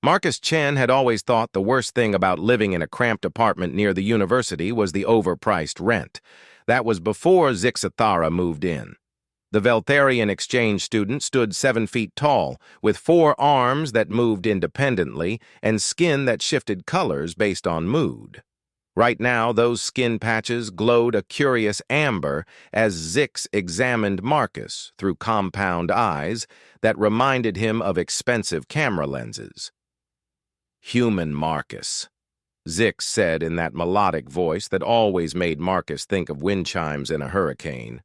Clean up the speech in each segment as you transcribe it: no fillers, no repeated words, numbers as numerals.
Marcus Chen had always thought the worst thing about living in a cramped apartment near the university was the overpriced rent. That was before Zixathara moved in. The Veltharian exchange student stood 7 feet tall, with 4 arms that moved independently and skin that shifted colors based on mood. Right now, those skin patches glowed a curious amber as Zix examined Marcus through compound eyes that reminded him of expensive camera lenses. "Human Marcus," Zix said in that melodic voice that always made Marcus think of wind chimes in a hurricane.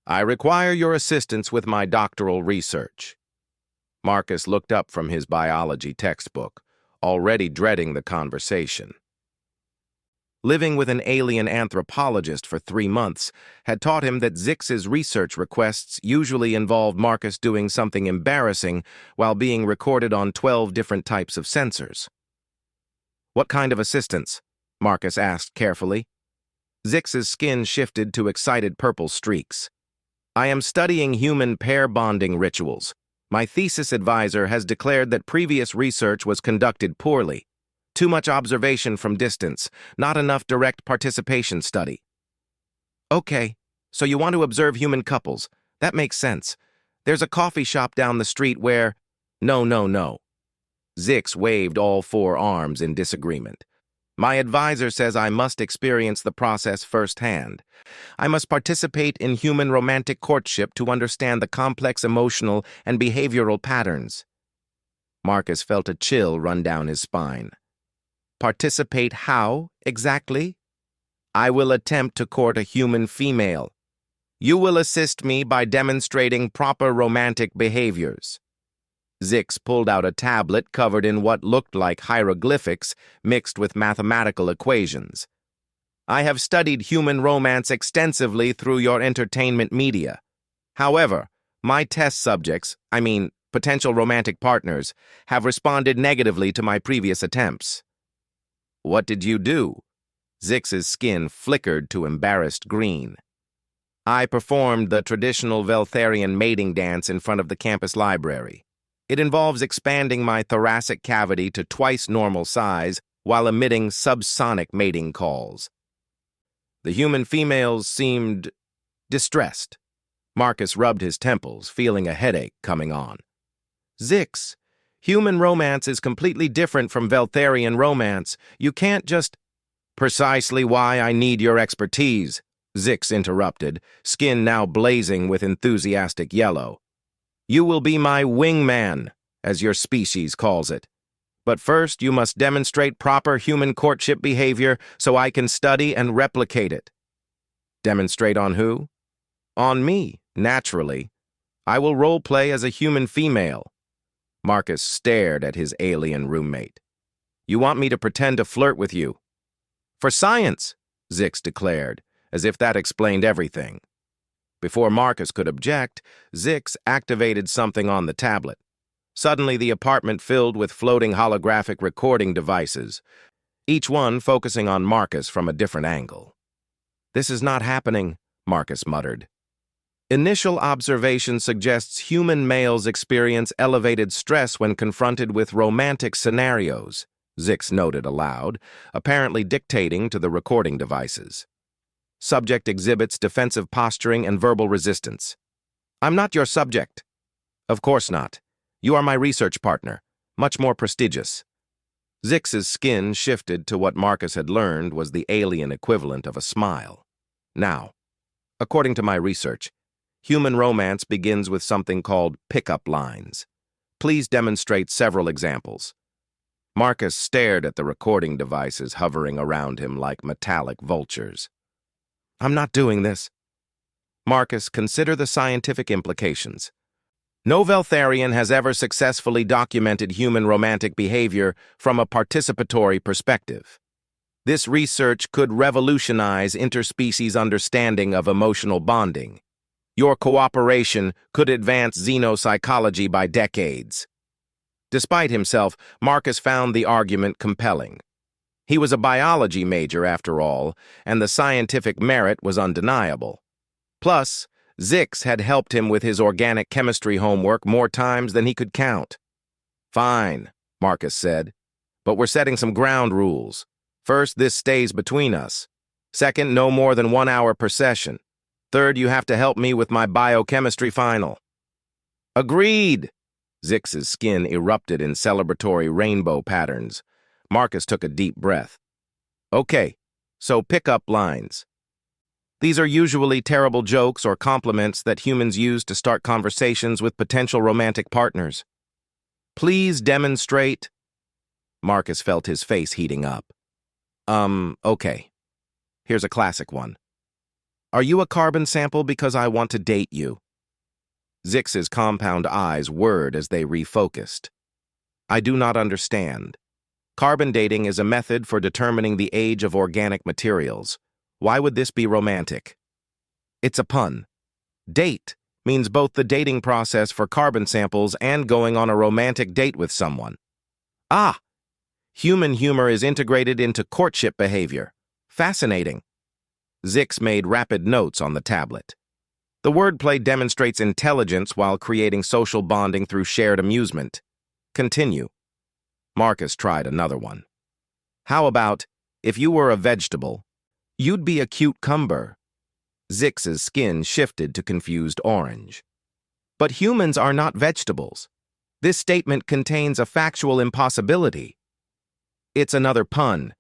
"I require your assistance with my doctoral research." Marcus looked up from his biology textbook, already dreading the conversation. Living with an alien anthropologist for 3 months had taught him that Zix's research requests usually involved Marcus doing something embarrassing while being recorded on 12 different types of sensors. "What kind of assistance?" Marcus asked carefully. Zix's skin shifted to excited purple streaks. "I am studying human pair bonding rituals. My thesis advisor has declared that previous research was conducted poorly. Too much observation from distance, not enough direct participation study." "Okay, so you want to observe human couples. That makes sense. There's a coffee shop down the street where—" No. Zix waved all 4 arms in disagreement. "My advisor says I must experience the process firsthand. I must participate in human romantic courtship to understand the complex emotional and behavioral patterns." Marcus felt a chill run down his spine. "Participate how, exactly?" "I will attempt to court a human female. You will assist me by demonstrating proper romantic behaviors." Zix pulled out a tablet covered in what looked like hieroglyphics mixed with mathematical equations. "I have studied human romance extensively through your entertainment media. However, my test subjects, potential romantic partners, have responded negatively to my previous attempts." "What did you do?" Zix's skin flickered to embarrassed green. "I performed the traditional Veltharian mating dance in front of the campus library. It involves expanding my thoracic cavity to twice normal size while emitting subsonic mating calls." The human females seemed distressed. Marcus rubbed his temples, feeling a headache coming on. "Zix, human romance is completely different from Veltharian romance. You can't just—" "Precisely why I need your expertise," Zix interrupted, skin now blazing with enthusiastic yellow. "You will be my wingman, as your species calls it. But first, you must demonstrate proper human courtship behavior so I can study and replicate it." "Demonstrate on who?" "On me, naturally. I will role-play as a human female." Marcus stared at his alien roommate. "You want me to pretend to flirt with you?" "For science," Zix declared, as if that explained everything. Before Marcus could object, Zix activated something on the tablet. Suddenly, the apartment filled with floating holographic recording devices, each one focusing on Marcus from a different angle. "This is not happening," Marcus muttered. "Initial observation suggests human males experience elevated stress when confronted with romantic scenarios," Zix noted aloud, apparently dictating to the recording devices. "Subject exhibits defensive posturing and verbal resistance." "I'm not your subject." "Of course not. You are my research partner, much more prestigious." Zix's skin shifted to what Marcus had learned was the alien equivalent of a smile. "Now, according to my research, human romance begins with something called pickup lines. Please demonstrate several examples." Marcus stared at the recording devices hovering around him like metallic vultures. "I'm not doing this." "Marcus, consider the scientific implications. No Veltharian has ever successfully documented human romantic behavior from a participatory perspective. This research could revolutionize interspecies understanding of emotional bonding. Your cooperation could advance xenopsychology by decades." Despite himself, Marcus found the argument compelling. He was a biology major, after all, and the scientific merit was undeniable. Plus, Zix had helped him with his organic chemistry homework more times than he could count. "Fine," Marcus said. "But we're setting some ground rules. First, this stays between us. Second, no more than 1 hour per session. Third, you have to help me with my biochemistry final." "Agreed!" Zix's skin erupted in celebratory rainbow patterns. Marcus took a deep breath. "Okay, so pick-up lines. These are usually terrible jokes or compliments that humans use to start conversations with potential romantic partners. Please demonstrate." Marcus felt his face heating up. Okay. Here's a classic one. "Are you a carbon sample because I want to date you?" Zix's compound eyes whirred as they refocused. "I do not understand. Carbon dating is a method for determining the age of organic materials. Why would this be romantic?" "It's a pun. Date means both the dating process for carbon samples and going on a romantic date with someone." "Ah! Human humor is integrated into courtship behavior. Fascinating." Zix made rapid notes on the tablet. The wordplay demonstrates intelligence while creating social bonding through shared amusement. Continue. Marcus tried another one. "How about, if you were a vegetable, you'd be a cucumber." Zix's skin shifted to confused orange. "But humans are not vegetables. This statement contains a factual impossibility." "It's another pun.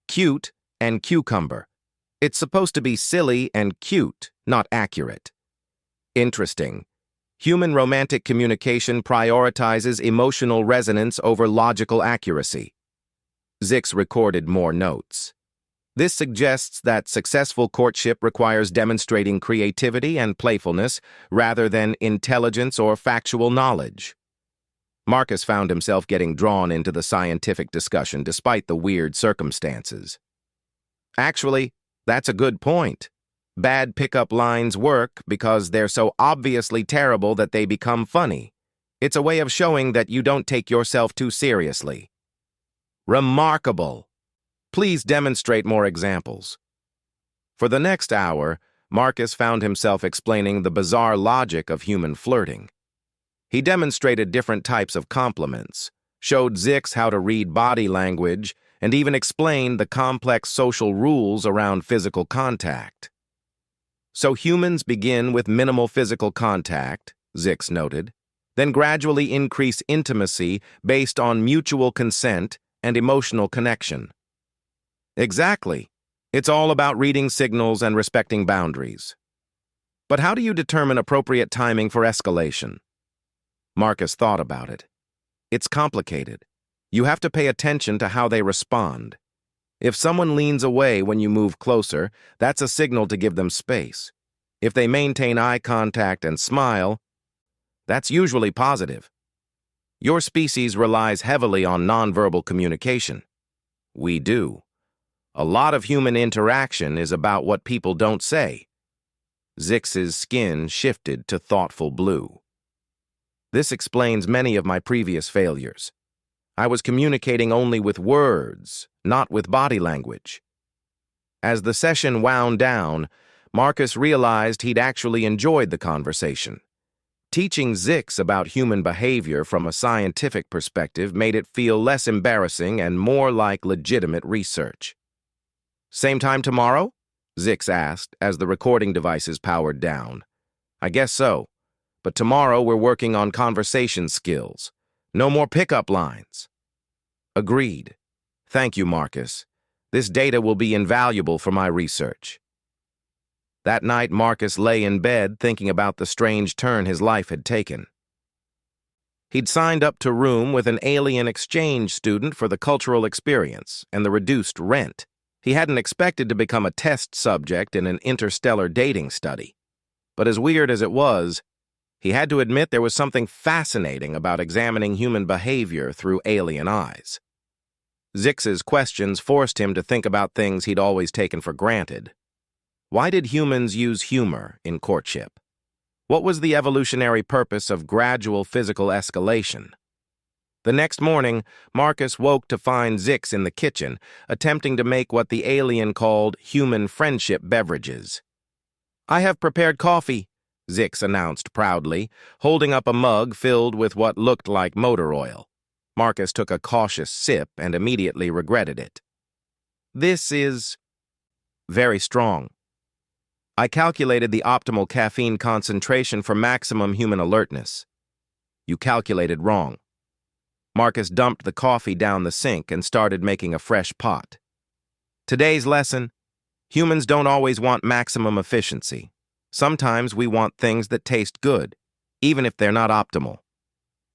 Cute and cucumber. It's supposed to be silly and cute, not accurate." "Interesting. Human romantic communication prioritizes emotional resonance over logical accuracy." Zix recorded more notes. "This suggests that successful courtship requires demonstrating creativity and playfulness rather than intelligence or factual knowledge." Marcus found himself getting drawn into the scientific discussion despite the weird circumstances. "Actually, that's a good point. Bad pickup lines work because they're so obviously terrible that they become funny. It's a way of showing that you don't take yourself too seriously." "Remarkable. Please demonstrate more examples." For the next hour, Marcus found himself explaining the bizarre logic of human flirting. He demonstrated different types of compliments, showed Zix how to read body language, and even explained the complex social rules around physical contact. "So humans begin with minimal physical contact," Zix noted, "then gradually increase intimacy based on mutual consent and emotional connection." "Exactly. It's all about reading signals and respecting boundaries." "But how do you determine appropriate timing for escalation?" Marcus thought about it. "It's complicated. You have to pay attention to how they respond. If someone leans away when you move closer, that's a signal to give them space. If they maintain eye contact and smile, that's usually positive. Your species relies heavily on nonverbal communication." "We do. A lot of human interaction is about what people don't say." Zix's skin shifted to thoughtful blue. "This explains many of my previous failures. I was communicating only with words, not with body language." As the session wound down, Marcus realized he'd actually enjoyed the conversation. Teaching Zix about human behavior from a scientific perspective made it feel less embarrassing and more like legitimate research. "Same time tomorrow?" Zix asked as the recording devices powered down. "I guess so. But tomorrow we're working on conversation skills. No more pickup lines." "Agreed. Thank you, Marcus. This data will be invaluable for my research." That night, Marcus lay in bed thinking about the strange turn his life had taken. He'd signed up to room with an alien exchange student for the cultural experience and the reduced rent. He hadn't expected to become a test subject in an interstellar dating study. But as weird as it was, he had to admit there was something fascinating about examining human behavior through alien eyes. Zix's questions forced him to think about things he'd always taken for granted. Why did humans use humor in courtship? What was the evolutionary purpose of gradual physical escalation? The next morning, Marcus woke to find Zix in the kitchen, attempting to make what the alien called human friendship beverages. "I have prepared coffee," Zix announced proudly, holding up a mug filled with what looked like motor oil. Marcus took a cautious sip and immediately regretted it. This is very strong. I calculated the optimal caffeine concentration for maximum human alertness. You calculated wrong. Marcus dumped the coffee down the sink and started making a fresh pot. Today's lesson: humans don't always want maximum efficiency. Sometimes we want things that taste good, even if they're not optimal.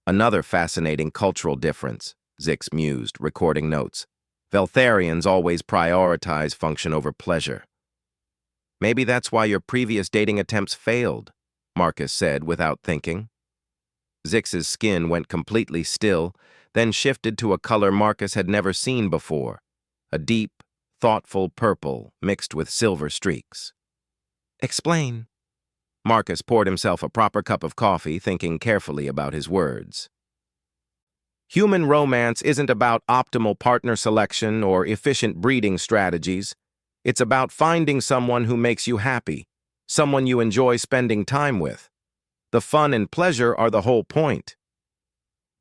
Another fascinating cultural difference, Zix mused, recording notes. Veltharians always prioritize function over pleasure. Maybe that's why your previous dating attempts failed, Marcus said without thinking. Zix's skin went completely still, then shifted to a color Marcus had never seen before, a deep, thoughtful purple mixed with silver streaks. Explain. Marcus poured himself a proper cup of coffee, thinking carefully about his words. Human romance isn't about optimal partner selection or efficient breeding strategies. It's about finding someone who makes you happy, someone you enjoy spending time with. The fun and pleasure are the whole point.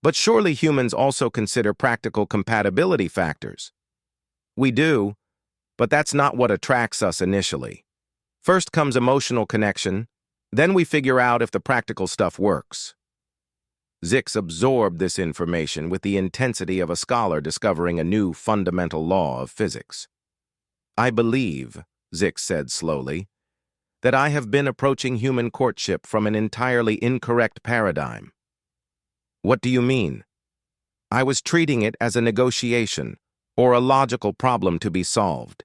But surely humans also consider practical compatibility factors. We do, but that's not what attracts us initially. First comes emotional connection, then we figure out if the practical stuff works. Zix absorbed this information with the intensity of a scholar discovering a new fundamental law of physics. I believe, Zix said slowly, that I have been approaching human courtship from an entirely incorrect paradigm. What do you mean? I was treating it as a negotiation or a logical problem to be solved.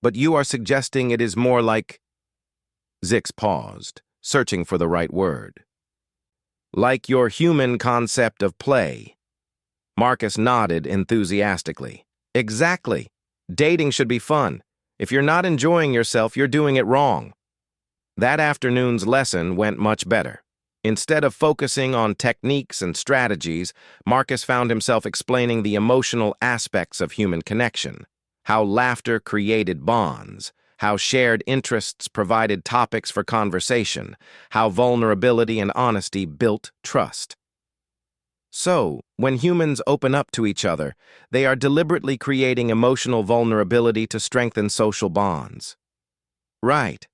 But you are suggesting it is more like... Zix paused, searching for the right word. Like your human concept of play. Marcus nodded enthusiastically. Exactly. Dating should be fun. If you're not enjoying yourself, you're doing it wrong. That afternoon's lesson went much better. Instead of focusing on techniques and strategies, Marcus found himself explaining the emotional aspects of human connection, how laughter created bonds, how shared interests provided topics for conversation, how vulnerability and honesty built trust. So, when humans open up to each other, they are deliberately creating emotional vulnerability to strengthen social bonds. Right.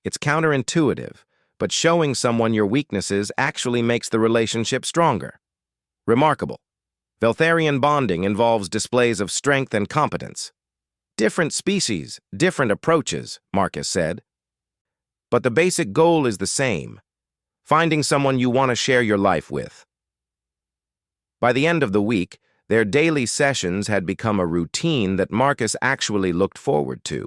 It's counterintuitive, but showing someone your weaknesses actually makes the relationship stronger. Remarkable. Veltharian bonding involves displays of strength and competence. Different species, different approaches, Marcus said. But the basic goal is the same: finding someone you want to share your life with. By the end of the week, their daily sessions had become a routine that Marcus actually looked forward to.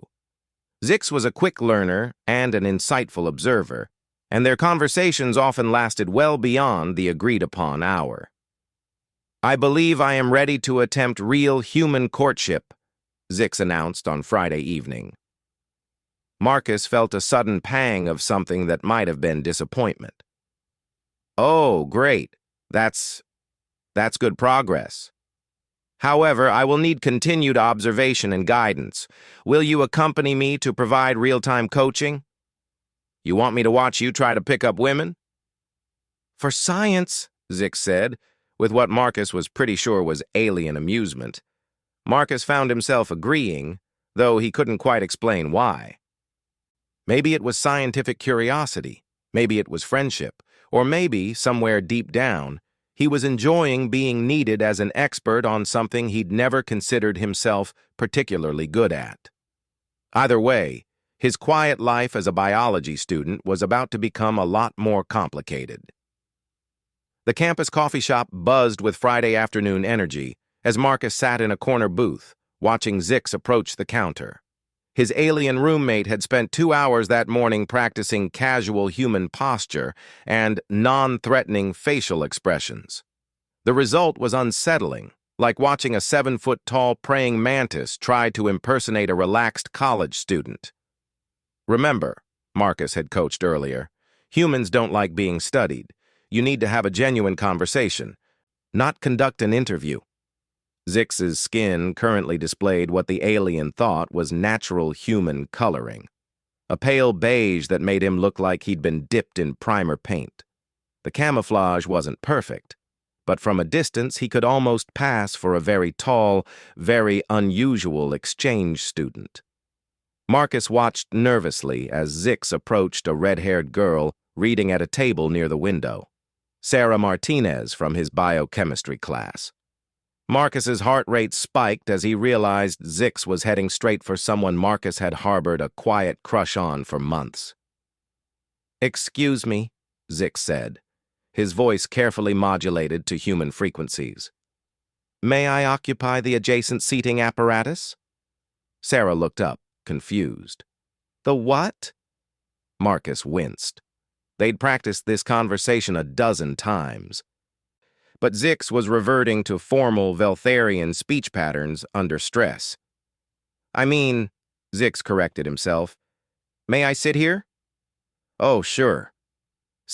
Zix was a quick learner and an insightful observer, and their conversations often lasted well beyond the agreed-upon hour. I believe I am ready to attempt real human courtship, Zix announced on Friday evening. Marcus felt a sudden pang of something that might have been disappointment. Oh, great. That's good progress. However, I will need continued observation and guidance. Will you accompany me to provide real-time coaching? You want me to watch you try to pick up women? For science, Zix said, with what Marcus was pretty sure was alien amusement. Marcus found himself agreeing, though he couldn't quite explain why. Maybe it was scientific curiosity, maybe it was friendship, or maybe, somewhere deep down, he was enjoying being needed as an expert on something he'd never considered himself particularly good at. Either way, his quiet life as a biology student was about to become a lot more complicated. The campus coffee shop buzzed with Friday afternoon energy as Marcus sat in a corner booth, watching Zix approach the counter. His alien roommate had spent 2 hours that morning practicing casual human posture and non-threatening facial expressions. The result was unsettling, like watching a 7-foot-tall praying mantis try to impersonate a relaxed college student. Remember, Marcus had coached earlier, humans don't like being studied. You need to have a genuine conversation, not conduct an interview. Zix's skin currently displayed what the alien thought was natural human coloring, a pale beige that made him look like he'd been dipped in primer paint. The camouflage wasn't perfect, but from a distance he could almost pass for a very tall, very unusual exchange student. Marcus watched nervously as Zix approached a red-haired girl reading at a table near the window. Sarah Martinez from his biochemistry class. Marcus's heart rate spiked as he realized Zix was heading straight for someone Marcus had harbored a quiet crush on for months. "Excuse me," Zix said, his voice carefully modulated to human frequencies. "May I occupy the adjacent seating apparatus?" Sarah looked up, confused. "The what?" Marcus winced. They'd practiced this conversation a dozen times. But Zix was reverting to formal Veltharian speech patterns under stress. "I mean," Zix corrected himself, "may I sit here?" "Oh, sure."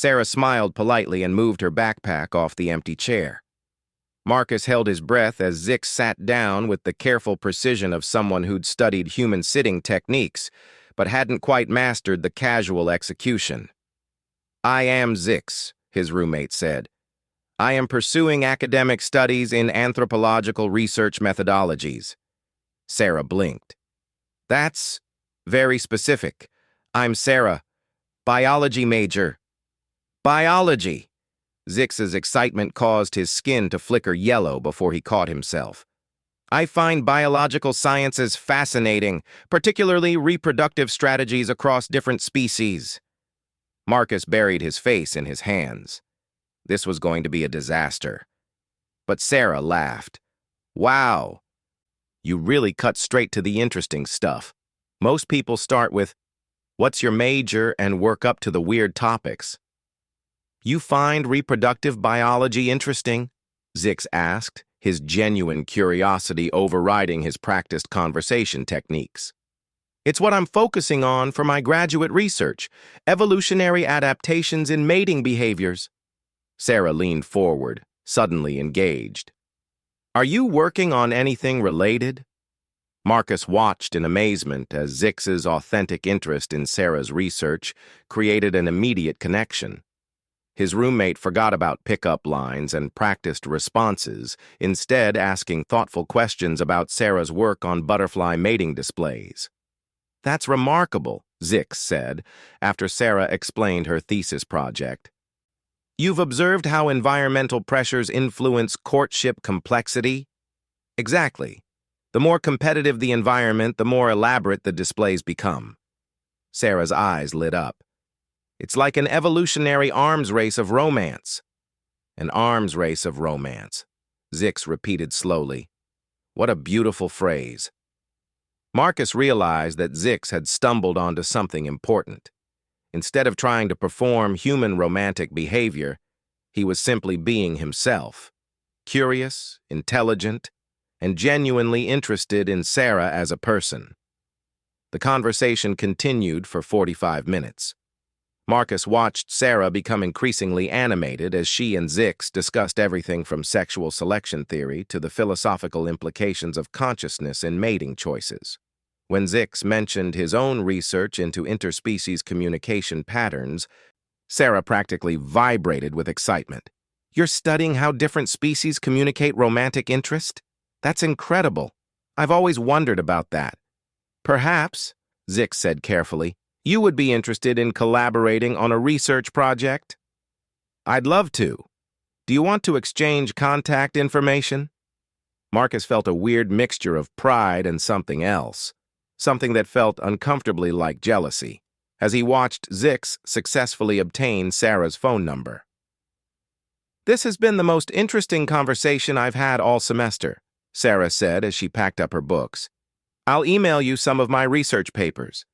Sarah smiled politely and moved her backpack off the empty chair. Marcus held his breath as Zix sat down with the careful precision of someone who'd studied human sitting techniques, but hadn't quite mastered the casual execution. "I am Zix," his roommate said. "I am pursuing academic studies in anthropological research methodologies." Sarah blinked. "That's very specific. I'm Sarah, biology major." "Biology!" Zix's excitement caused his skin to flicker yellow before he caught himself. "I find biological sciences fascinating, particularly reproductive strategies across different species." Marcus buried his face in his hands. This was going to be a disaster. But Sarah laughed. "Wow, you really cut straight to the interesting stuff. Most people start with, 'What's your major?' and work up to the weird topics." "You find reproductive biology interesting?" Zix asked, his genuine curiosity overriding his practiced conversation techniques. "It's what I'm focusing on for my graduate research, evolutionary adaptations in mating behaviors." Sarah leaned forward, suddenly engaged. "Are you working on anything related?" Marcus watched in amazement as Zix's authentic interest in Sarah's research created an immediate connection. His roommate forgot about pickup lines and practiced responses, instead asking thoughtful questions about Sarah's work on butterfly mating displays. "That's remarkable," Zix said, after Sarah explained her thesis project. "You've observed how environmental pressures influence courtship complexity?" "Exactly. The more competitive the environment, the more elaborate the displays become." Sarah's eyes lit up. "It's like an evolutionary arms race of romance." "An arms race of romance," Zix repeated slowly. What a beautiful phrase. Marcus realized that Zix had stumbled onto something important. Instead of trying to perform human romantic behavior, he was simply being himself, curious, intelligent, and genuinely interested in Sarah as a person. The conversation continued for 45 minutes. Marcus watched Sarah become increasingly animated as she and Zix discussed everything from sexual selection theory to the philosophical implications of consciousness in mating choices. When Zix mentioned his own research into interspecies communication patterns, Sarah practically vibrated with excitement. "You're studying how different species communicate romantic interest? That's incredible. I've always wondered about that." "Perhaps," Zix said carefully, "you would be interested in collaborating on a research project?" "I'd love to. Do you want to exchange contact information?" Marcus felt a weird mixture of pride and something else, something that felt uncomfortably like jealousy, as he watched Zix successfully obtain Sarah's phone number. "This has been the most interesting conversation I've had all semester," Sarah said as she packed up her books. "I'll email you some of my research papers."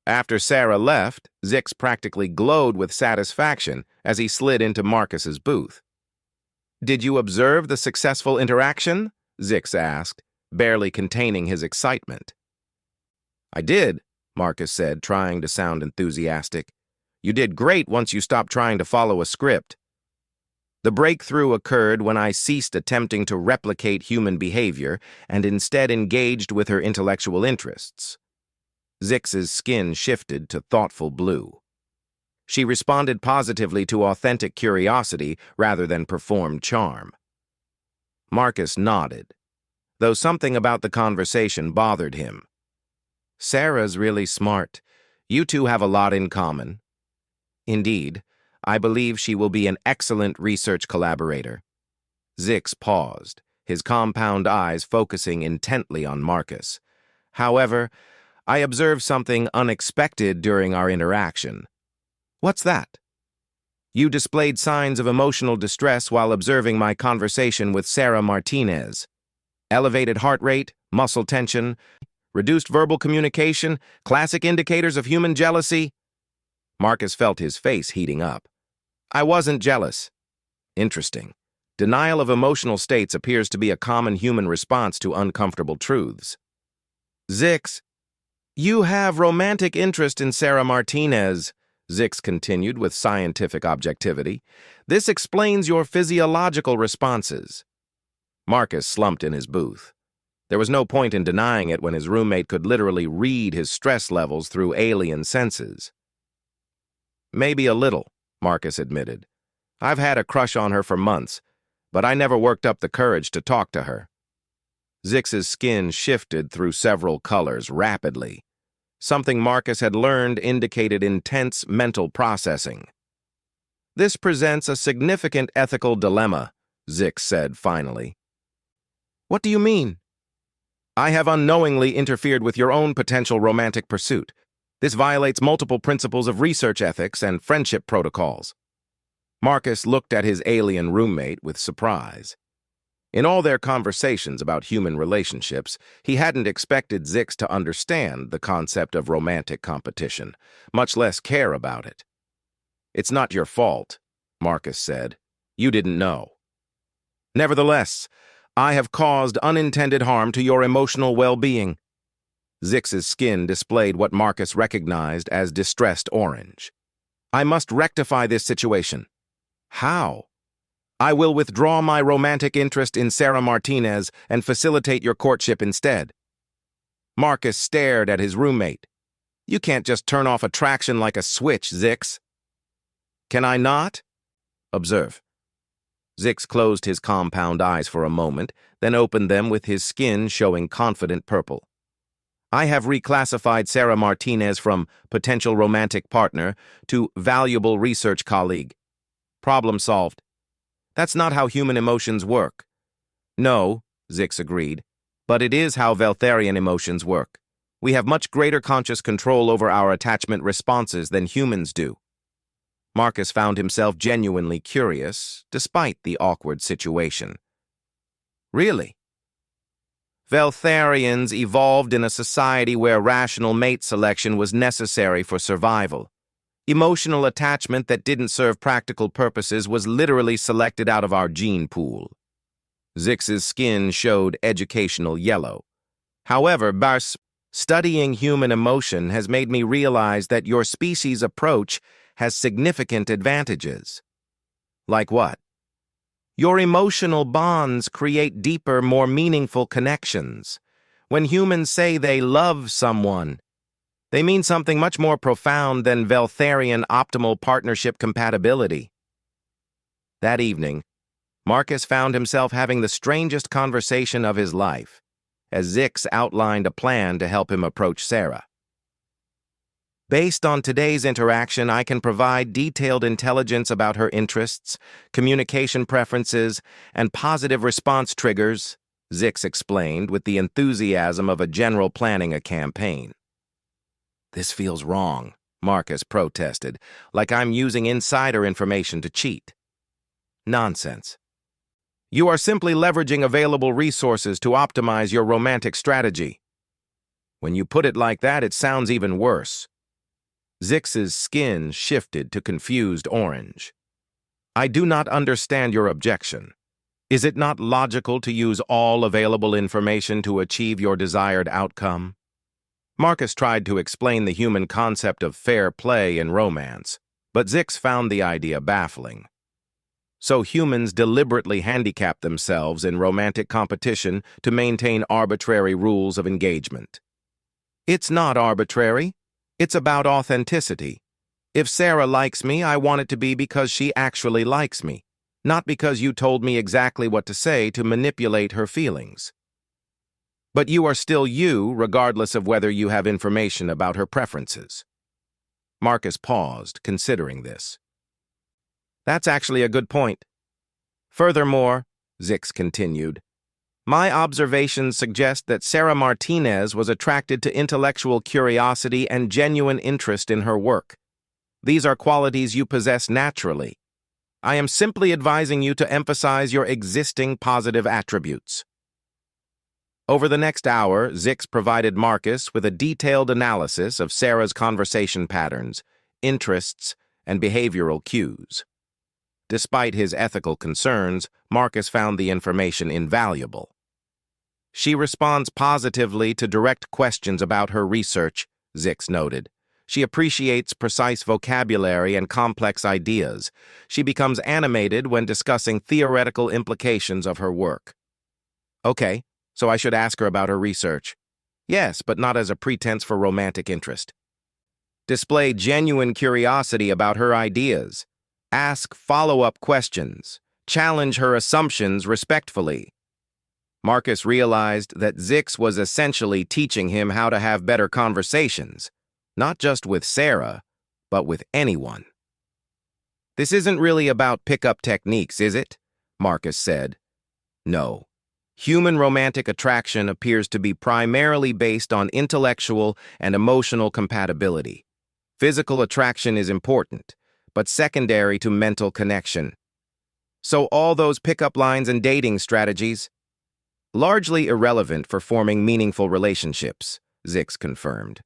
After Sarah left, Zix practically glowed with satisfaction as he slid into Marcus's booth. "Did you observe the successful interaction?" Zix asked, barely containing his excitement. "I did," Marcus said, trying to sound enthusiastic. "You did great once you stopped trying to follow a script." "The breakthrough occurred when I ceased attempting to replicate human behavior and instead engaged with her intellectual interests." Zix's skin shifted to thoughtful blue. She responded positively to authentic curiosity rather than performed charm. Marcus nodded, though something about the conversation bothered him. Sarah's really smart. You two have a lot in common. Indeed, I believe she will be an excellent research collaborator. Zix paused, his compound eyes focusing intently on Marcus. However, I observed something unexpected during our interaction. What's that? You displayed signs of emotional distress while observing my conversation with Sarah Martinez. Elevated heart rate, muscle tension, reduced verbal communication, classic indicators of human jealousy. Marcus felt his face heating up. I wasn't jealous. Interesting. Denial of emotional states appears to be a common human response to uncomfortable truths. Zix, you have romantic interest in Sarah Martinez, Zix continued with scientific objectivity. This explains your physiological responses. Marcus slumped in his booth. There was no point in denying it when his roommate could literally read his stress levels through alien senses. Maybe a little, Marcus admitted. I've had a crush on her for months, but I never worked up the courage to talk to her. Zix's skin shifted through several colors rapidly. Something Marcus had learned indicated intense mental processing. This presents a significant ethical dilemma, Zix said finally. What do you mean? I have unknowingly interfered with your own potential romantic pursuit. This violates multiple principles of research ethics and friendship protocols. Marcus looked at his alien roommate with surprise. In all their conversations about human relationships, he hadn't expected Zix to understand the concept of romantic competition, much less care about it. It's not your fault, Marcus said. You didn't know. Nevertheless, I have caused unintended harm to your emotional well-being. Zix's skin displayed what Marcus recognized as distressed orange. I must rectify this situation. How? I will withdraw my romantic interest in Sarah Martinez and facilitate your courtship instead. Marcus stared at his roommate. You can't just turn off attraction like a switch, Zix. Can I not? Observe. Zix closed his compound eyes for a moment, then opened them with his skin showing confident purple. I have reclassified Sarah Martinez from potential romantic partner to valuable research colleague. Problem solved. That's not how human emotions work. No, Zix agreed, but it is how Veltharian emotions work. We have much greater conscious control over our attachment responses than humans do. Marcus found himself genuinely curious, despite the awkward situation. Really? Veltharians evolved in a society where rational mate selection was necessary for survival. Emotional attachment that didn't serve practical purposes was literally selected out of our gene pool. Zix's skin showed educational yellow. However, studying human emotion has made me realize that your species' approach has significant advantages. Like what? Your emotional bonds create deeper, more meaningful connections. When humans say they love someone, they mean something much more profound than Veltharian optimal partnership compatibility. That evening, Marcus found himself having the strangest conversation of his life, as Zix outlined a plan to help him approach Sarah. Based on today's interaction, I can provide detailed intelligence about her interests, communication preferences, and positive response triggers, Zix explained with the enthusiasm of a general planning a campaign. This feels wrong, Marcus protested, like I'm using insider information to cheat. Nonsense. You are simply leveraging available resources to optimize your romantic strategy. When you put it like that, it sounds even worse. Zix's skin shifted to confused orange. I do not understand your objection. Is it not logical to use all available information to achieve your desired outcome? Marcus tried to explain the human concept of fair play in romance, but Zix found the idea baffling. So humans deliberately handicap themselves in romantic competition to maintain arbitrary rules of engagement. It's not arbitrary. It's about authenticity. If Sarah likes me, I want it to be because she actually likes me, not because you told me exactly what to say to manipulate her feelings. But you are still you, regardless of whether you have information about her preferences. Marcus paused, considering this. That's actually a good point. Furthermore, Zix continued, my observations suggest that Sarah Martinez was attracted to intellectual curiosity and genuine interest in her work. These are qualities you possess naturally. I am simply advising you to emphasize your existing positive attributes. Over the next hour, Zix provided Marcus with a detailed analysis of Sarah's conversation patterns, interests, and behavioral cues. Despite his ethical concerns, Marcus found the information invaluable. She responds positively to direct questions about her research, Zix noted. She appreciates precise vocabulary and complex ideas. She becomes animated when discussing theoretical implications of her work. Okay, so I should ask her about her research. Yes, but not as a pretense for romantic interest. Display genuine curiosity about her ideas. Ask follow-up questions. Challenge her assumptions respectfully. Marcus realized that Zix was essentially teaching him how to have better conversations, not just with Sarah, but with anyone. This isn't really about pickup techniques, is it? Marcus said. No. Human romantic attraction appears to be primarily based on intellectual and emotional compatibility. Physical attraction is important, but secondary to mental connection. So all those pickup lines and dating strategies, largely irrelevant for forming meaningful relationships, Zix confirmed.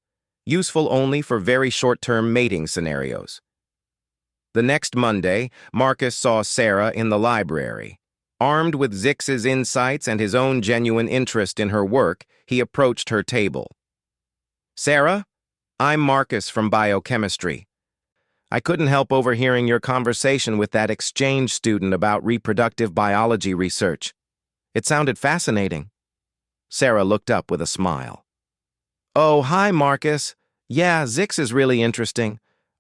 Useful only for very short-term mating scenarios. The next Monday, Marcus saw Sarah in the library. Armed with Zix's insights and his own genuine interest in her work, he approached her table. Sarah, I'm Marcus from biochemistry. I couldn't help overhearing your conversation with that exchange student about reproductive biology research. It sounded fascinating. Sarah looked up with a smile. Oh, hi, Marcus. Yeah, Zix is really interesting.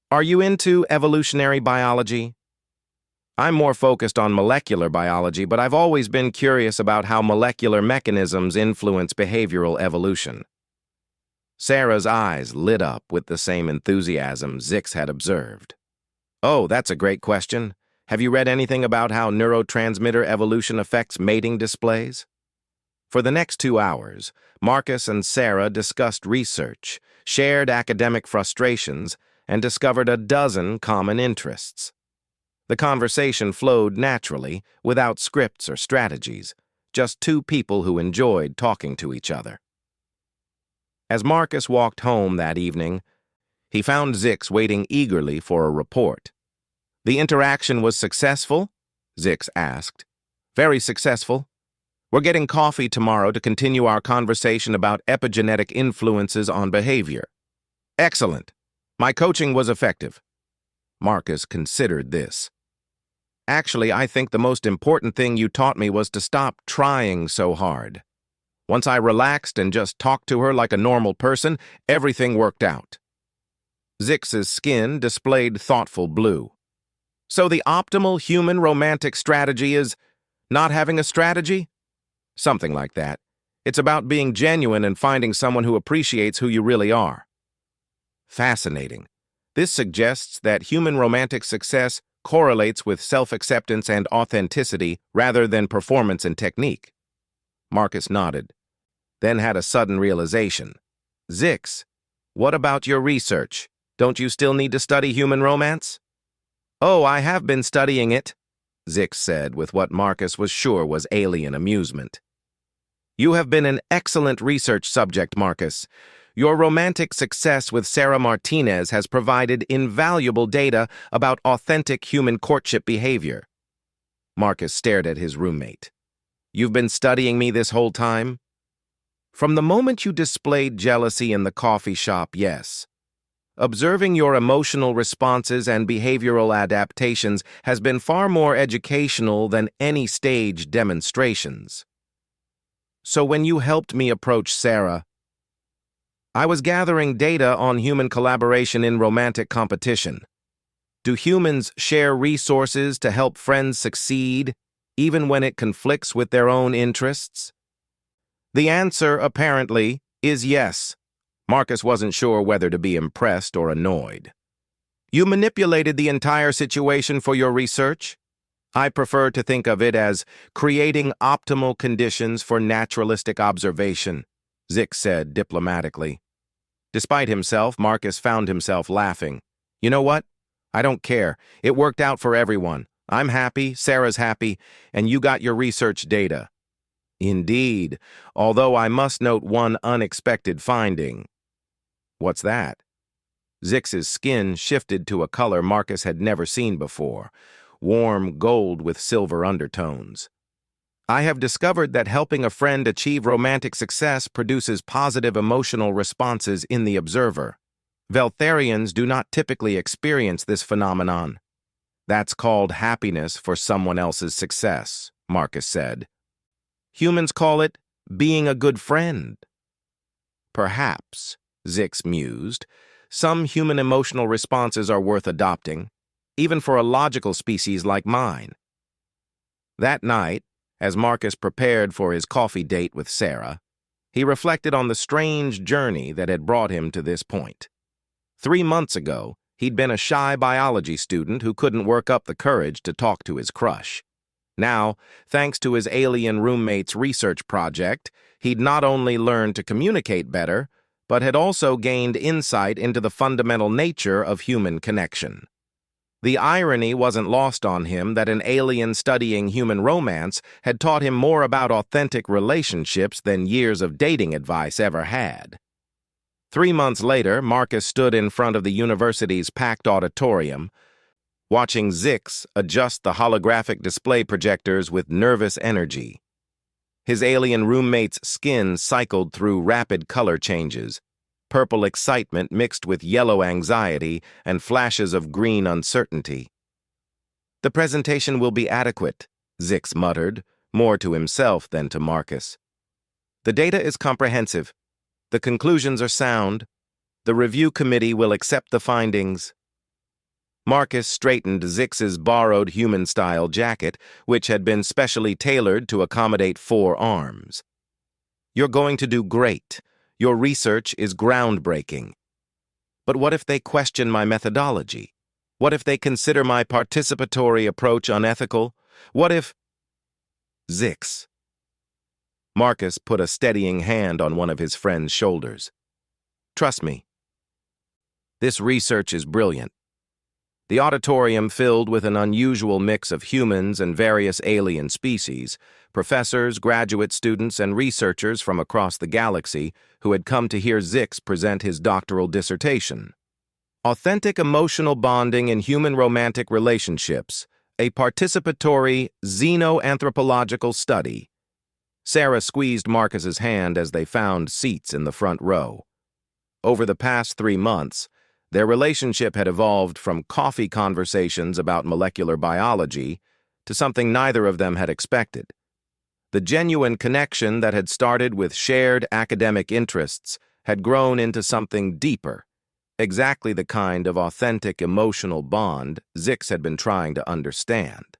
Are you into evolutionary biology? I'm more focused on molecular biology, but I've always been curious about how molecular mechanisms influence behavioral evolution. Sarah's eyes lit up with the same enthusiasm Zix had observed. Oh, that's a great question. Have you read anything about how neurotransmitter evolution affects mating displays? For the next 2 hours, Marcus and Sarah discussed research, shared academic frustrations, and discovered a dozen common interests. The conversation flowed naturally, without scripts or strategies, just two people who enjoyed talking to each other. As Marcus walked home that evening, he found Zix waiting eagerly for a report. The interaction was successful? Zix asked. Very successful. We're getting coffee tomorrow to continue our conversation about epigenetic influences on behavior. Excellent. My coaching was effective. Marcus considered this. Actually, I think the most important thing you taught me was to stop trying so hard. Once I relaxed and just talked to her like a normal person, everything worked out. Zix's skin displayed thoughtful blue. So the optimal human romantic strategy is not having a strategy? Something like that. It's about being genuine and finding someone who appreciates who you really are. Fascinating. This suggests that human romantic success correlates with self-acceptance and authenticity rather than performance and technique. Marcus nodded, then had a sudden realization. Zix, what about your research? Don't you still need to study human romance? Oh, I have been studying it, Zix said with what Marcus was sure was alien amusement. You have been an excellent research subject, Marcus. Your romantic success with Sarah Martinez has provided invaluable data about authentic human courtship behavior. Marcus stared at his roommate. You've been studying me this whole time? From the moment you displayed jealousy in the coffee shop, yes. Observing your emotional responses and behavioral adaptations has been far more educational than any staged demonstrations. So when you helped me approach Sarah, I was gathering data on human collaboration in romantic competition. Do humans share resources to help friends succeed, even when it conflicts with their own interests? The answer, apparently, is yes. Marcus wasn't sure whether to be impressed or annoyed. You manipulated the entire situation for your research? I prefer to think of it as creating optimal conditions for naturalistic observation, Zix said diplomatically. Despite himself, Marcus found himself laughing. You know what? I don't care. It worked out for everyone. I'm happy, Sarah's happy, and you got your research data. Indeed, although I must note one unexpected finding. What's that? Zix's skin shifted to a color Marcus had never seen before, warm gold with silver undertones. I have discovered that helping a friend achieve romantic success produces positive emotional responses in the observer. Veltharians do not typically experience this phenomenon. That's called happiness for someone else's success, Marcus said. Humans call it being a good friend. Perhaps, Zix mused, some human emotional responses are worth adopting, even for a logical species like mine. That night, as Marcus prepared for his coffee date with Sarah, he reflected on the strange journey that had brought him to this point. 3 months ago, he'd been a shy biology student who couldn't work up the courage to talk to his crush. Now, thanks to his alien roommate's research project, he'd not only learned to communicate better, but had also gained insight into the fundamental nature of human connection. The irony wasn't lost on him that an alien studying human romance had taught him more about authentic relationships than years of dating advice ever had. 3 months later, Marcus stood in front of the university's packed auditorium, watching Zix adjust the holographic display projectors with nervous energy. His alien roommate's skin cycled through rapid color changes, purple excitement mixed with yellow anxiety and flashes of green uncertainty. The presentation will be adequate, Zix muttered, more to himself than to Marcus. The data is comprehensive. The conclusions are sound. The review committee will accept the findings. Marcus straightened Zix's borrowed human-style jacket, which had been specially tailored to accommodate 4 arms. You're going to do great. Your research is groundbreaking. But what if they question my methodology? What if they consider my participatory approach unethical? What if... Zix. Marcus put a steadying hand on one of his friend's shoulders. Trust me. This research is brilliant. The auditorium filled with an unusual mix of humans and various alien species, professors, graduate students, and researchers from across the galaxy who had come to hear Zix present his doctoral dissertation. Authentic emotional bonding in human romantic relationships, a participatory xenoanthropological study. Sarah squeezed Marcus's hand as they found seats in the front row. Over the past 3 months, their relationship had evolved from coffee conversations about molecular biology to something neither of them had expected. The genuine connection that had started with shared academic interests had grown into something deeper, exactly the kind of authentic emotional bond Zix had been trying to understand.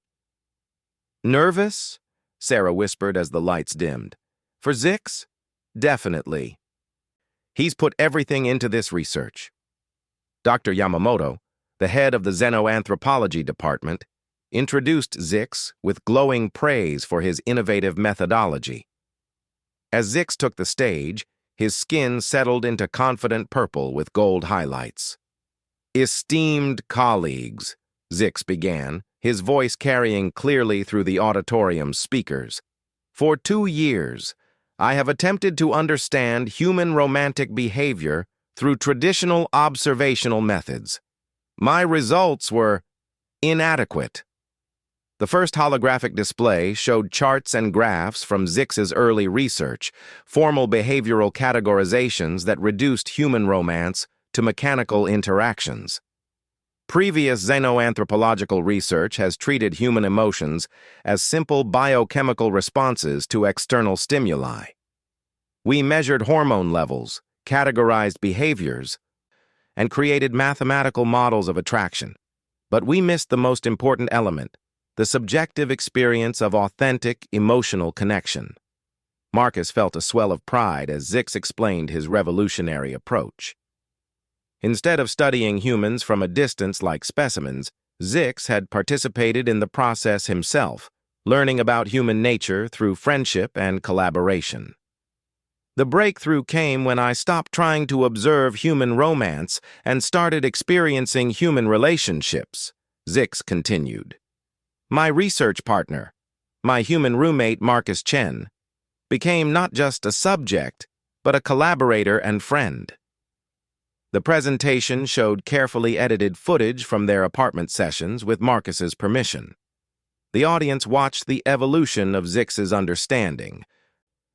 Nervous? Sarah whispered as the lights dimmed. For Zix? Definitely. He's put everything into this research. Dr. Yamamoto, the head of the xenoanthropology department, introduced Zix with glowing praise for his innovative methodology. As Zix took the stage, his skin settled into confident purple with gold highlights. Esteemed colleagues, Zix began, his voice carrying clearly through the auditorium's speakers. For 2 years, I have attempted to understand human romantic behavior through traditional observational methods. My results were inadequate. The first holographic display showed charts and graphs from Zix's early research, formal behavioral categorizations that reduced human romance to mechanical interactions. Previous xenoanthropological research has treated human emotions as simple biochemical responses to external stimuli. We measured hormone levels, categorized behaviors, and created mathematical models of attraction. But we missed the most important element, the subjective experience of authentic, emotional connection. Marcus felt a swell of pride as Zix explained his revolutionary approach. Instead of studying humans from a distance like specimens, Zix had participated in the process himself, learning about human nature through friendship and collaboration. The breakthrough came when I stopped trying to observe human romance and started experiencing human relationships, Zix continued. My research partner, my human roommate Marcus Chen, became not just a subject, but a collaborator and friend. The presentation showed carefully edited footage from their apartment sessions with Marcus's permission. The audience watched the evolution of Zix's understanding,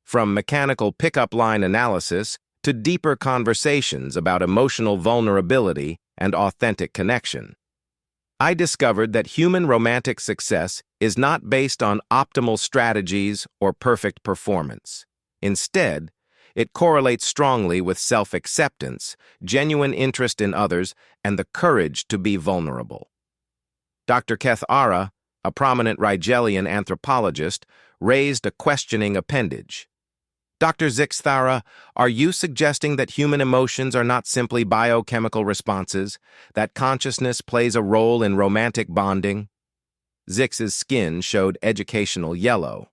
from mechanical pickup line analysis to deeper conversations about emotional vulnerability and authentic connection. I discovered that human romantic success is not based on optimal strategies or perfect performance. Instead, it correlates strongly with self-acceptance, genuine interest in others, and the courage to be vulnerable. Dr. Keth Ara, a prominent Rigelian anthropologist, raised a questioning appendage. Dr. Zix Thara, are you suggesting that human emotions are not simply biochemical responses, that consciousness plays a role in romantic bonding? Zix's skin showed educational yellow.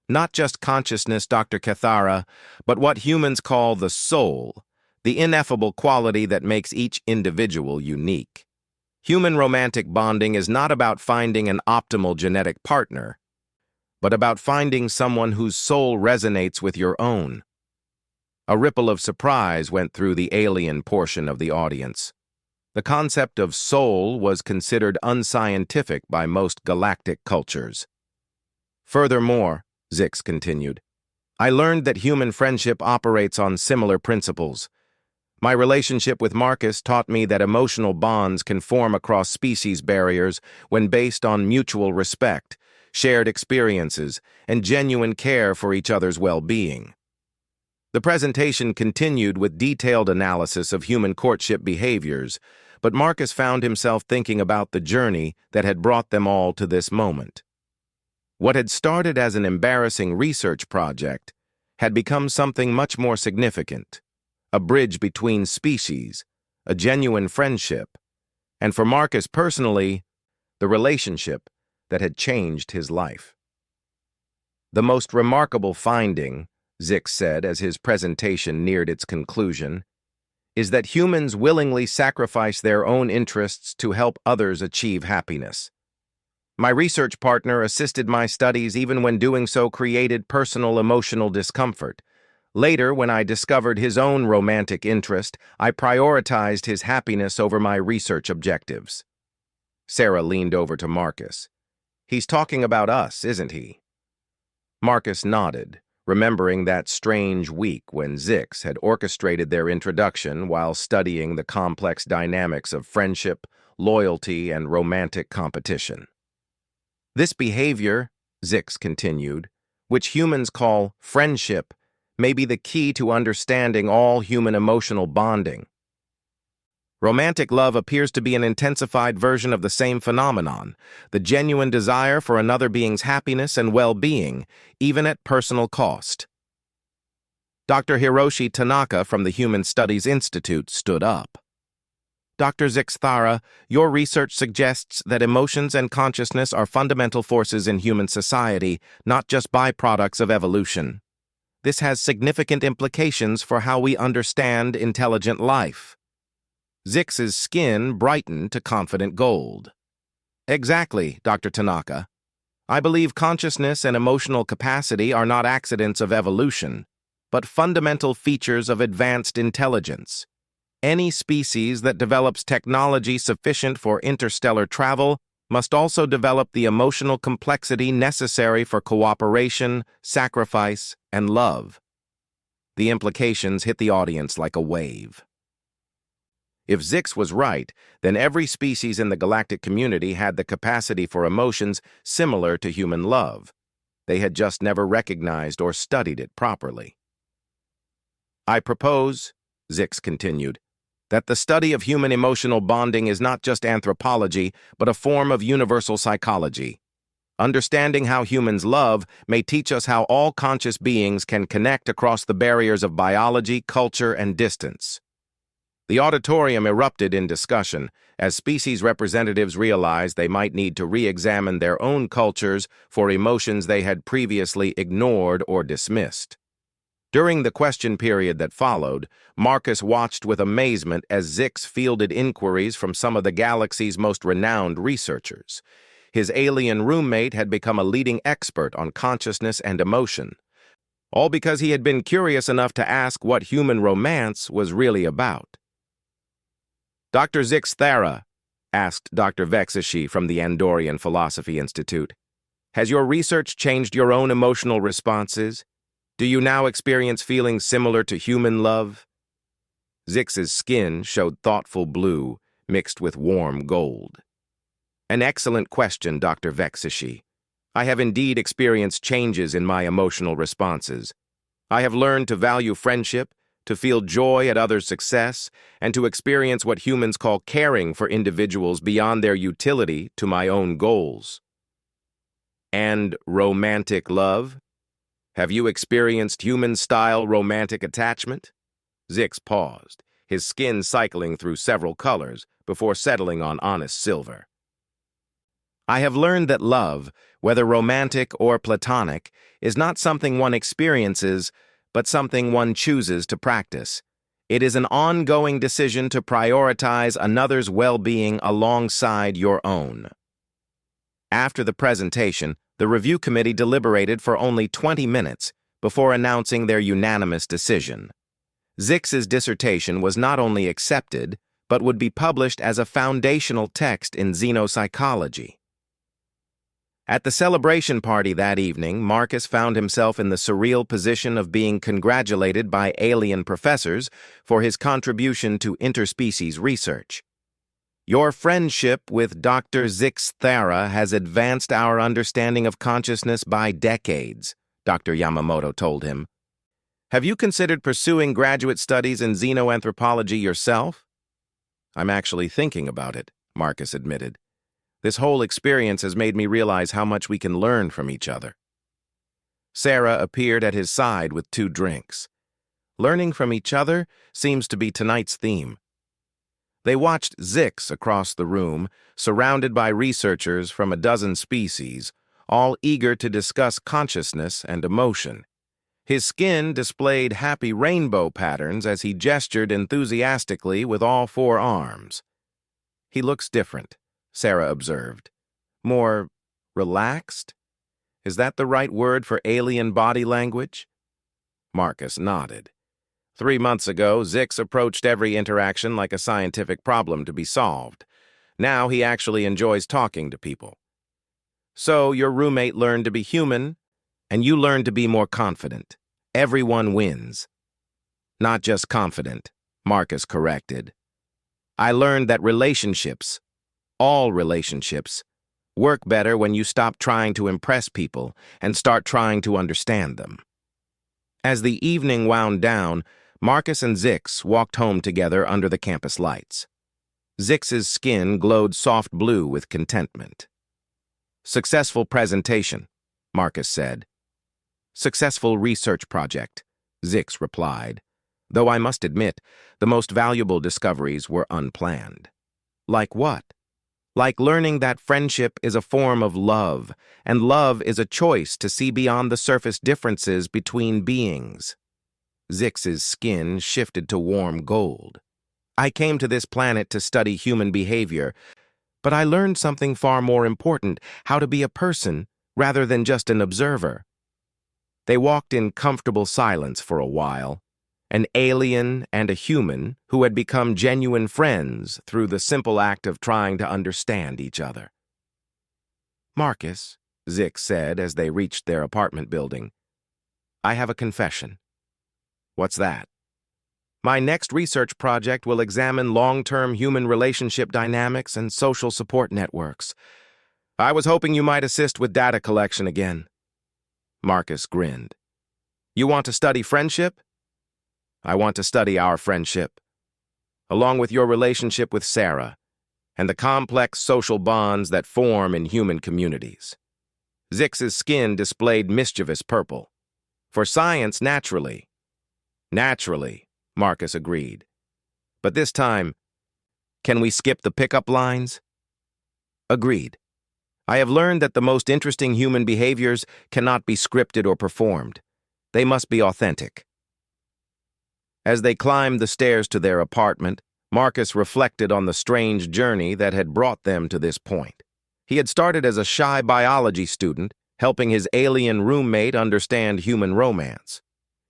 Not just consciousness, Dr. Cathara, but what humans call the soul, the ineffable quality that makes each individual unique. Human romantic bonding is not about finding an optimal genetic partner, but about finding someone whose soul resonates with your own. A ripple of surprise went through the alien portion of the audience. The concept of soul was considered unscientific by most galactic cultures. Furthermore, Zix continued, I learned that human friendship operates on similar principles. My relationship with Marcus taught me that emotional bonds can form across species barriers when based on mutual respect, shared experiences, and genuine care for each other's well-being. The presentation continued with detailed analysis of human courtship behaviors, but Marcus found himself thinking about the journey that had brought them all to this moment. What had started as an embarrassing research project had become something much more significant, a bridge between species, a genuine friendship, and for Marcus personally, the relationship that had changed his life. The most remarkable finding, Zix said as his presentation neared its conclusion, is that humans willingly sacrifice their own interests to help others achieve happiness. My research partner assisted my studies even when doing so created personal emotional discomfort. Later, when I discovered his own romantic interest, I prioritized his happiness over my research objectives. Sarah leaned over to Marcus. He's talking about us, isn't he? Marcus nodded, remembering that strange week when Zix had orchestrated their introduction while studying the complex dynamics of friendship, loyalty, and romantic competition. This behavior, Zix continued, which humans call friendship, may be the key to understanding all human emotional bonding. Romantic love appears to be an intensified version of the same phenomenon, the genuine desire for another being's happiness and well-being, even at personal cost. Dr. Hiroshi Tanaka from the Human Studies Institute stood up. Dr. Zix Thara, your research suggests that emotions and consciousness are fundamental forces in human society, not just byproducts of evolution. This has significant implications for how we understand intelligent life. Zix's skin brightened to confident gold. Exactly, Dr. Tanaka. I believe consciousness and emotional capacity are not accidents of evolution, but fundamental features of advanced intelligence. Any species that develops technology sufficient for interstellar travel must also develop the emotional complexity necessary for cooperation, sacrifice, and love. The implications hit the audience like a wave. If Zix was right, then every species in the galactic community had the capacity for emotions similar to human love. They had just never recognized or studied it properly. I propose, Zix continued, that the study of human emotional bonding is not just anthropology, but a form of universal psychology. Understanding how humans love may teach us how all conscious beings can connect across the barriers of biology, culture, and distance. The auditorium erupted in discussion as species representatives realized they might need to re-examine their own cultures for emotions they had previously ignored or dismissed. During the question period that followed, Marcus watched with amazement as Zix fielded inquiries from some of the galaxy's most renowned researchers. His alien roommate had become a leading expert on consciousness and emotion, all because he had been curious enough to ask what human romance was really about. "Dr. Zix Thara," asked Dr. Vexashi from the Andorian Philosophy Institute, "has your research changed your own emotional responses? Do you now experience feelings similar to human love?" Zix's skin showed thoughtful blue mixed with warm gold. "An excellent question, Dr. Vexashi. I have indeed experienced changes in my emotional responses. I have learned to value friendship, to feel joy at others' success, and to experience what humans call caring for individuals beyond their utility to my own goals." "And romantic love? Have you experienced human-style romantic attachment?" Zix paused, his skin cycling through several colors before settling on honest silver. "I have learned that love, whether romantic or platonic, is not something one experiences, but something one chooses to practice. It is an ongoing decision to prioritize another's well-being alongside your own." After the presentation, the review committee deliberated for only 20 minutes before announcing their unanimous decision. Zix's dissertation was not only accepted, but would be published as a foundational text in xenopsychology. At the celebration party that evening, Marcus found himself in the surreal position of being congratulated by alien professors for his contribution to interspecies research. "Your friendship with Dr. Zix Thara has advanced our understanding of consciousness by decades," Dr. Yamamoto told him. "Have you considered pursuing graduate studies in xenoanthropology yourself?" "I'm actually thinking about it," Marcus admitted. "This whole experience has made me realize how much we can learn from each other." Sarah appeared at his side with 2 drinks. Learning from each other seems to be tonight's theme. They watched Zix across the room, surrounded by researchers from a dozen species, all eager to discuss consciousness and emotion. His skin displayed happy rainbow patterns as he gestured enthusiastically with all 4 arms. "He looks different," Sarah observed. "More relaxed? Is that the right word for alien body language?" Marcus nodded. 3 months ago, Zix approached every interaction like a scientific problem to be solved. Now he actually enjoys talking to people. "So your roommate learned to be human, and you learned to be more confident. Everyone wins." "Not just confident," Marcus corrected. "I learned that relationships, all relationships, work better when you stop trying to impress people and start trying to understand them." As the evening wound down, Marcus and Zix walked home together under the campus lights. Zix's skin glowed soft blue with contentment. "Successful presentation," Marcus said. "Successful research project," Zix replied, though I must admit the most valuable discoveries were unplanned. "Like what?" "Like learning that friendship is a form of love, and love is a choice to see beyond the surface differences between beings." Zix's skin shifted to warm gold. "I came to this planet to study human behavior, but I learned something far more important, how to be a person rather than just an observer." They walked in comfortable silence for a while, an alien and a human who had become genuine friends through the simple act of trying to understand each other. "Marcus," Zix said as they reached their apartment building, "I have a confession." "What's that?" "My next research project will examine long-term human relationship dynamics and social support networks. I was hoping you might assist with data collection again." Marcus grinned. "You want to study friendship?" "I want to study our friendship." along with your relationship with Sarah, and the complex social bonds that form in human communities. Zix's skin displayed mischievous purple. For science, naturally. Naturally, Marcus agreed. But this time, can we skip the pickup lines? Agreed. I have learned that the most interesting human behaviors cannot be scripted or performed. They must be authentic. As they climbed the stairs to their apartment, Marcus reflected on the strange journey that had brought them to this point. He had started as a shy biology student, helping his alien roommate understand human romance.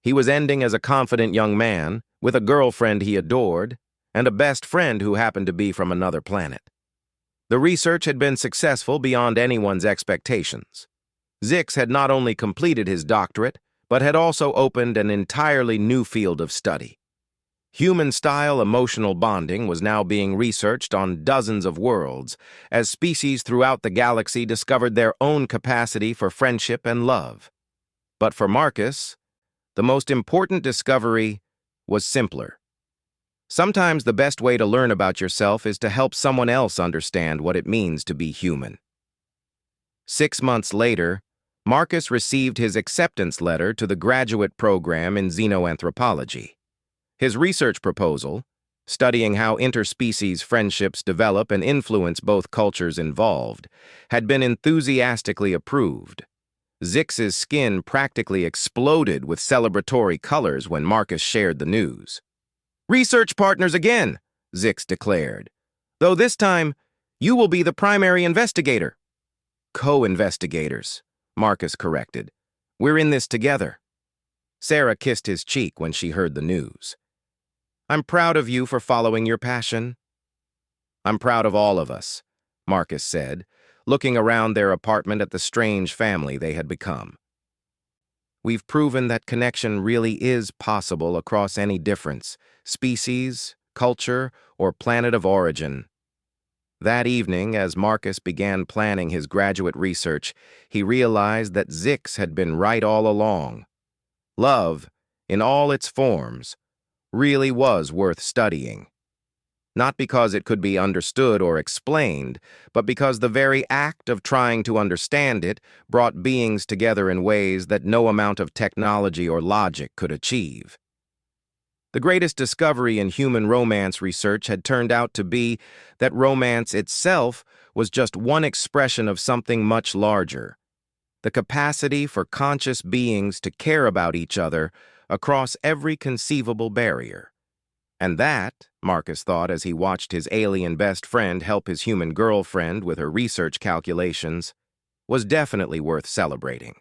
He was ending as a confident young man, with a girlfriend he adored, and a best friend who happened to be from another planet. The research had been successful beyond anyone's expectations. Zix had not only completed his doctorate, but had also opened an entirely new field of study. Human-style emotional bonding was now being researched on dozens of worlds, as species throughout the galaxy discovered their own capacity for friendship and love. But for Marcus, the most important discovery was simpler. Sometimes the best way to learn about yourself is to help someone else understand what it means to be human. 6 months later, Marcus received his acceptance letter to the graduate program in xenoanthropology. His research proposal, studying how interspecies friendships develop and influence both cultures involved, had been enthusiastically approved. Zix's skin practically exploded with celebratory colors when Marcus shared the news. "Research partners again," Zix declared. "Though this time, you will be the primary investigator." "Co-investigators," Marcus corrected. "We're in this together." Sarah kissed his cheek when she heard the news. "I'm proud of you for following your passion." "I'm proud of all of us," Marcus said, looking around their apartment at the strange family they had become. "We've proven that connection really is possible across any difference, species, culture, or planet of origin." That evening, as Marcus began planning his graduate research, he realized that Zix had been right all along. Love, in all its forms, really was worth studying. Not because it could be understood or explained, but because the very act of trying to understand it brought beings together in ways that no amount of technology or logic could achieve. The greatest discovery in human romance research had turned out to be that romance itself was just one expression of something much larger: the capacity for conscious beings to care about each other across every conceivable barrier. And that, Marcus thought as he watched his alien best friend help his human girlfriend with her research calculations, was definitely worth celebrating.